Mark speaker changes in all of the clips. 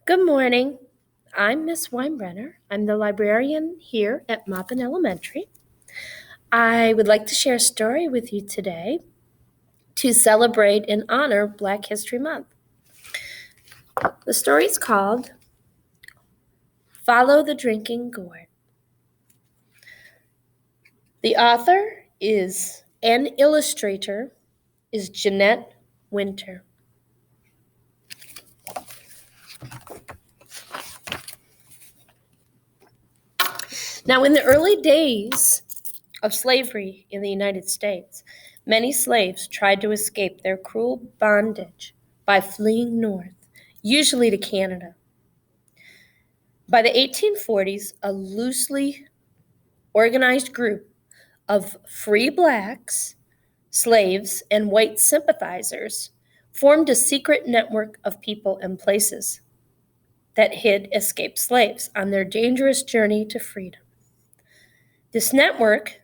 Speaker 1: Good morning. I'm Miss Winebrenner. I'm the librarian here at Maupin Elementary. I would like to share a story with you today to celebrate and honor Black History Month. The story is called Follow the Drinking Gourd. The author and illustrator is Jeanette Winter. Now, in the early days of slavery in the United States, many slaves tried to escape their cruel bondage by fleeing north, usually to Canada. By the 1840s, a loosely organized group of free blacks, slaves, and white sympathizers formed a secret network of people and places that hid escaped slaves on their dangerous journey to freedom. This network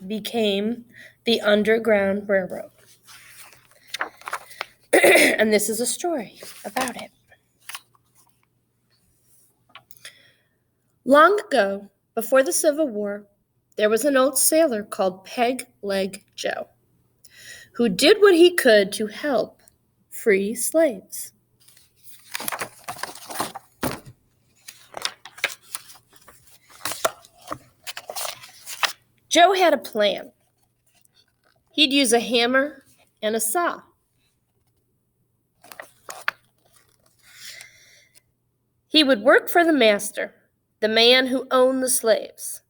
Speaker 1: became the Underground Railroad. And this is a story about it. Long ago, before the Civil War, there was an old sailor called Peg Leg Joe, who did what he could to help free slaves. Joe had a plan. He'd use a hammer and a saw. He would work for the master, the man who owned the slaves,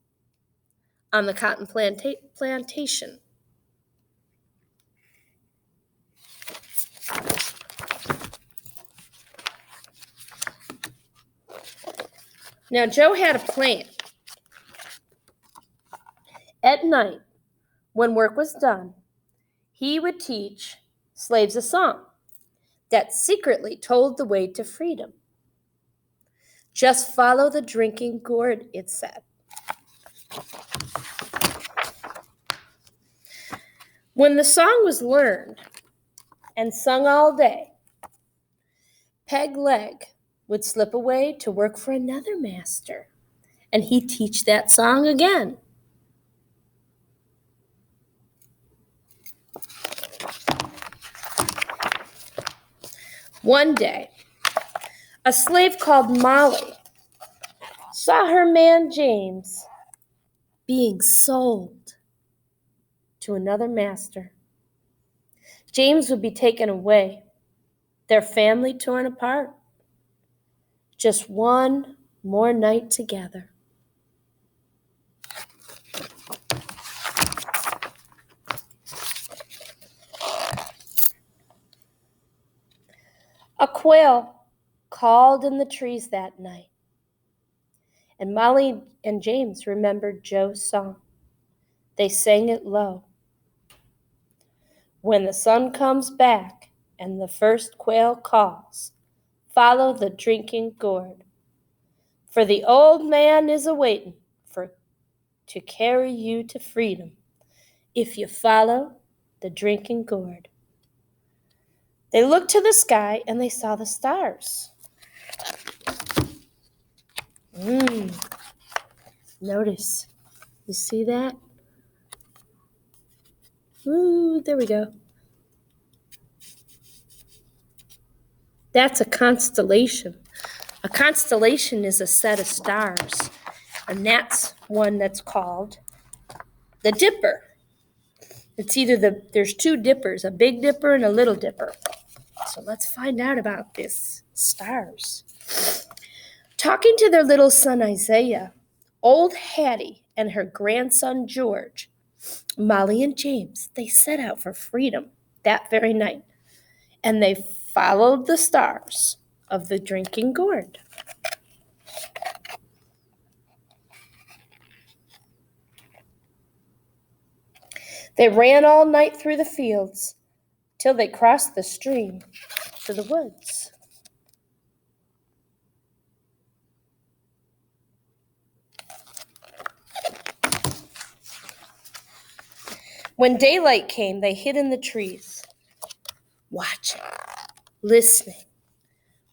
Speaker 1: on the cotton plantation. Now, Joe had a plan. At night, when work was done, he would teach slaves a song that secretly told the way to freedom. Just follow the drinking gourd, it said. When the song was learned and sung all day, Peg Leg would slip away to work for another master, and he'd teach that song again. One day, a slave called Molly saw her man James being sold to another master. James would be taken away, their family torn apart. Just one more night together. A quail called in the trees that night, and Molly and James remembered Joe's song. They sang it low. When the sun comes back and the first quail calls, follow the drinking gourd, for the old man is a-waitin' to carry you to freedom if you follow the drinking gourd. They looked to the sky and they saw the stars. Notice. You see that? Ooh, there we go. That's a constellation. A constellation is a set of stars, and that's one that's called the Dipper. It's either there's two dippers, a big dipper and a little dipper. So let's find out about this stars. Talking to their little son Isaiah, old Hattie and her grandson George, Molly and James, they set out for freedom that very night, and they followed the stars of the drinking gourd. They ran all night through the fields till they crossed the stream to the woods. When daylight came, they hid in the trees. watching, listening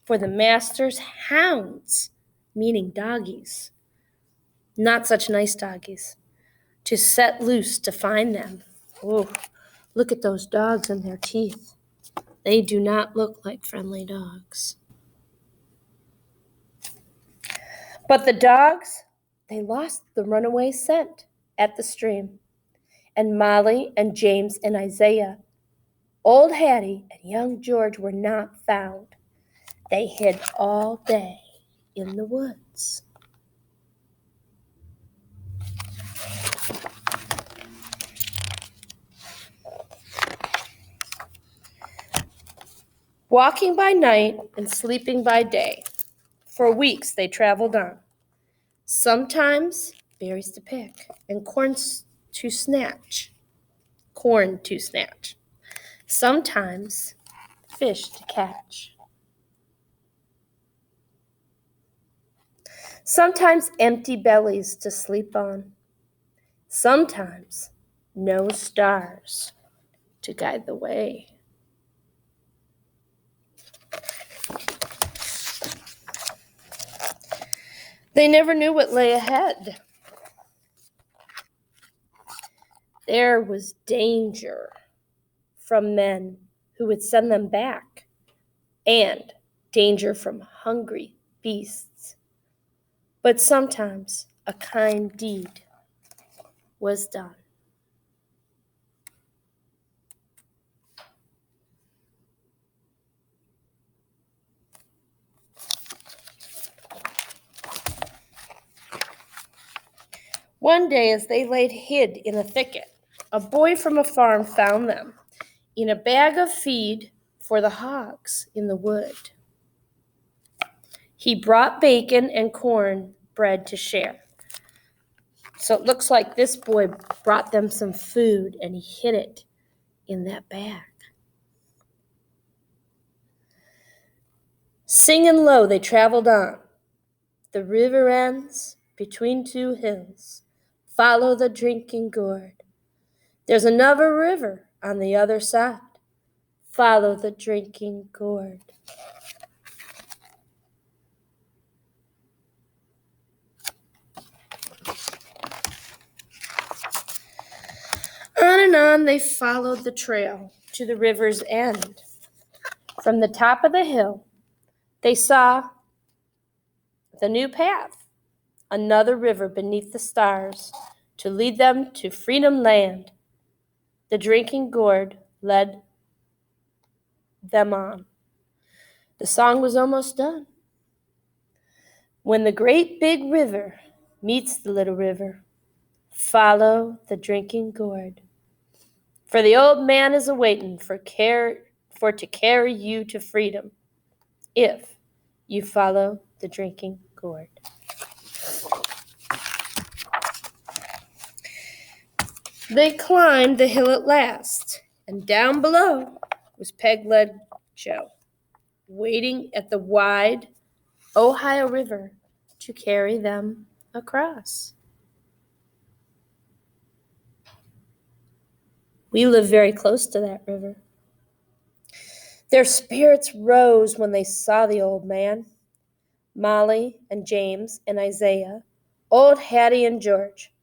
Speaker 1: for the master's hounds, meaning doggies, not such nice doggies, to set loose to find them. Oh, look at those dogs and their teeth. They do not look like friendly dogs. But the dogs, they lost the runaway scent at the stream. And Molly and James and Isaiah, old Hattie and young George were not found. They hid all day in the woods. Walking by night and sleeping by day, for weeks they traveled on. Sometimes berries to pick and corn to snatch. Sometimes fish to catch. Sometimes empty bellies to sleep on. Sometimes no stars to guide the way. They never knew what lay ahead. There was danger from men who would send them back, and danger from hungry beasts. But sometimes a kind deed was done. One day, as they lay hid in a thicket, a boy from a farm found them in a bag of feed for the hogs in the wood. He brought bacon and corn bread to share. So it looks like this boy brought them some food and he hid it in that bag. Singing low, they traveled on. The river ends between two hills. Follow the drinking gourd. There's another river on the other side. Follow the drinking gourd. On and on they followed the trail to the river's end. From the top of the hill, they saw the new path, another river beneath the stars to lead them to freedom land. The drinking gourd led them on. The song was almost done. When the great big river meets the little river, follow the drinking gourd. For the old man is awaiting for to carry you to freedom, if you follow the drinking gourd. They climbed the hill at last, and down below was Peg-Leg Joe, waiting at the wide Ohio River to carry them across. We live very close to that river. Their spirits rose when they saw the old man, Molly and James and Isaiah, old Hattie and George.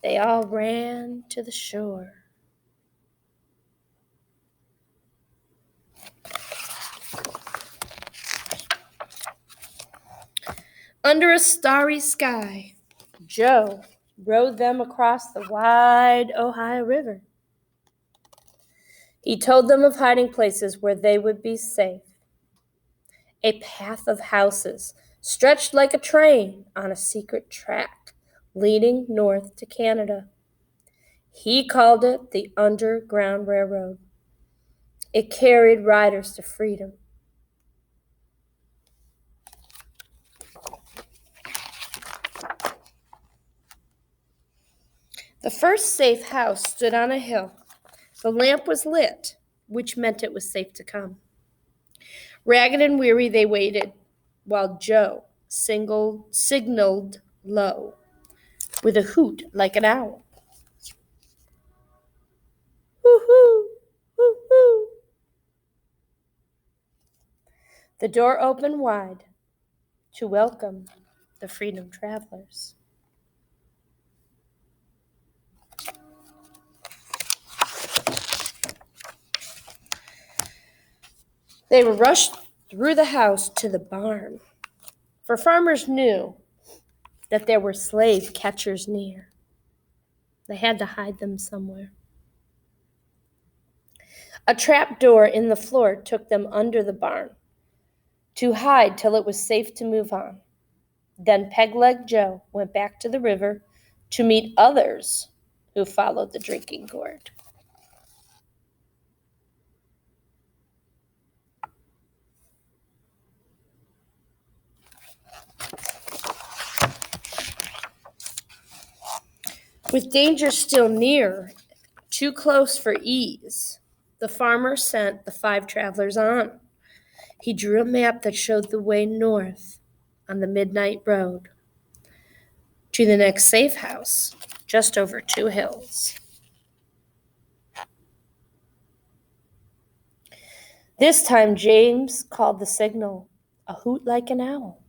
Speaker 1: They all ran to the shore. Under a starry sky, Joe rowed them across the wide Ohio River. He told them of hiding places where they would be safe. A path of houses stretched like a train on a secret track leading north to Canada. He called it the Underground Railroad. It carried riders to freedom. The first safe house stood on a hill. The lamp was lit, which meant it was safe to come. Ragged and weary, they waited, while Joe signaled low, with a hoot like an owl. Hoo-hoo, hoo-hoo. The door opened wide to welcome the freedom travelers. They were rushed through the house to the barn, for farmers knew that there were slave catchers near. They had to hide them somewhere. A trap door in the floor took them under the barn to hide till it was safe to move on. Then Peg-Leg Joe went back to the river to meet others who followed the drinking gourd. With danger still near, too close for ease, the farmer sent the 5 travelers on. He drew a map that showed the way north on the midnight road to the next safe house, just over 2 hills. This time James called the signal a hoot like an owl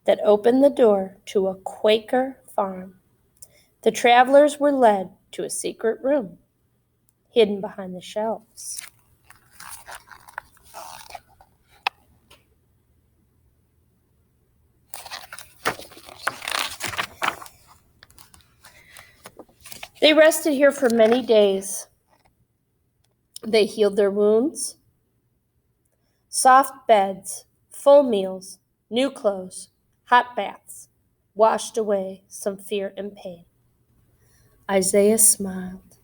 Speaker 1: that opened the door to a Quaker farm. The travelers were led to a secret room hidden behind the shelves. They rested here for many days. They healed their wounds. Soft beds, full meals, new clothes, hot baths washed away some fear and pain. Isaiah smiled.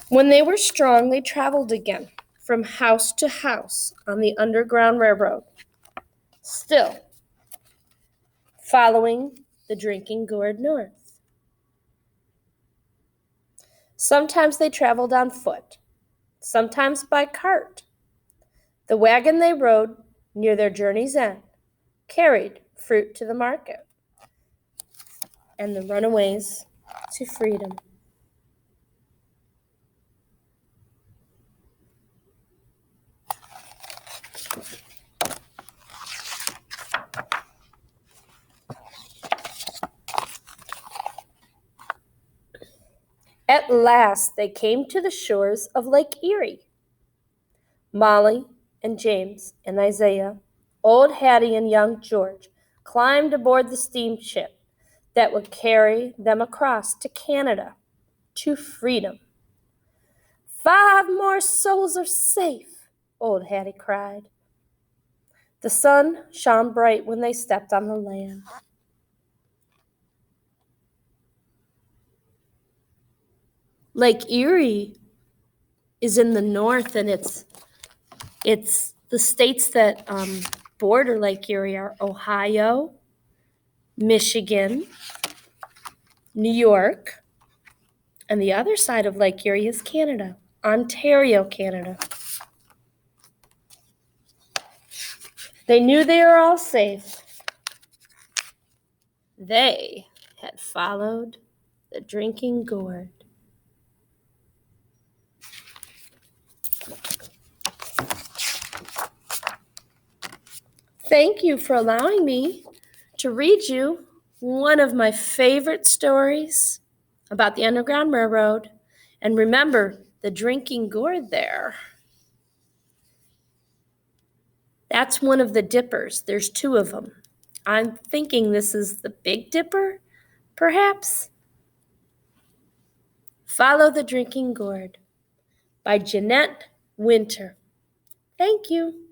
Speaker 1: When they were strong, they traveled again from house to house on the Underground Railroad, still following the drinking gourd north. Sometimes they traveled on foot, sometimes by cart. The wagon they rode near their journey's end carried fruit to the market, and the runaways to freedom. At last they came to the shores of Lake Erie. Molly and James and Isaiah, old Hattie and young George climbed aboard the steamship that would carry them across to Canada, to freedom. 5 more souls are safe, old Hattie cried. The sun shone bright when they stepped on the land. Lake Erie is in the north, and it's the states that border Lake Erie are Ohio, Michigan, New York, and the other side of Lake Erie is Canada, Ontario, Canada. They knew they were all safe. They had followed the drinking gourd. Thank you for allowing me to read you one of my favorite stories about the Underground Railroad. And remember, the drinking gourd there. That's one of the dippers. There's 2 of them. I'm thinking this is the Big Dipper, perhaps? Follow the Drinking Gourd by Jeanette Winter. Thank you.